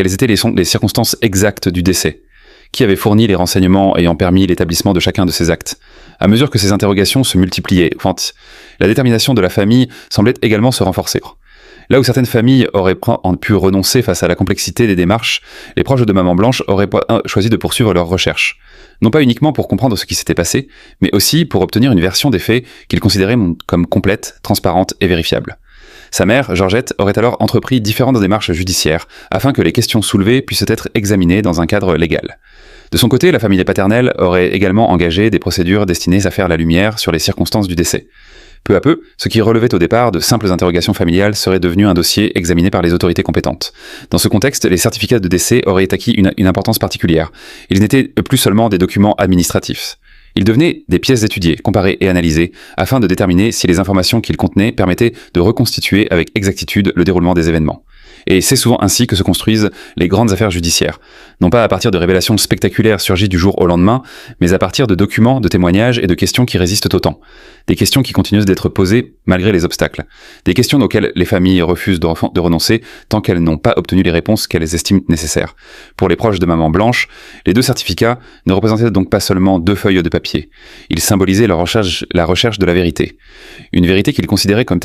quelles étaient les circonstances exactes du décès. Qui avait fourni les renseignements ayant permis l'établissement de chacun de ces actes? À mesure que ces interrogations se multipliaient, la détermination de la famille semblait également se renforcer. Là où certaines familles auraient pu renoncer face à la complexité des démarches, les proches de Maman Blanche auraient choisi de poursuivre leurs recherches. Non pas uniquement pour comprendre ce qui s'était passé, mais aussi pour obtenir une version des faits qu'ils considéraient comme complète, transparente et vérifiable. Sa mère, Georgette, aurait alors entrepris différentes démarches judiciaires afin que les questions soulevées puissent être examinées dans un cadre légal. De son côté, la famille paternelle aurait également engagé des procédures destinées à faire la lumière sur les circonstances du décès. Peu à peu, ce qui relevait au départ de simples interrogations familiales serait devenu un dossier examiné par les autorités compétentes. Dans ce contexte, les certificats de décès auraient acquis une importance particulière. Ils n'étaient plus seulement des documents administratifs. Ils devenaient des pièces étudiées, comparées et analysées, afin de déterminer si les informations qu'ils contenaient permettaient de reconstituer avec exactitude le déroulement des événements. Et c'est souvent ainsi que se construisent les grandes affaires judiciaires. Non pas à partir de révélations spectaculaires surgies du jour au lendemain, mais à partir de documents, de témoignages et de questions qui résistent au temps. Des questions qui continuent d'être posées malgré les obstacles. Des questions auxquelles les familles refusent de renoncer tant qu'elles n'ont pas obtenu les réponses qu'elles estiment nécessaires. Pour les proches de Maman Blanche, les deux certificats ne représentaient donc pas seulement deux feuilles de papier. Ils symbolisaient la recherche de la vérité. Une vérité qu'ils considéraient comme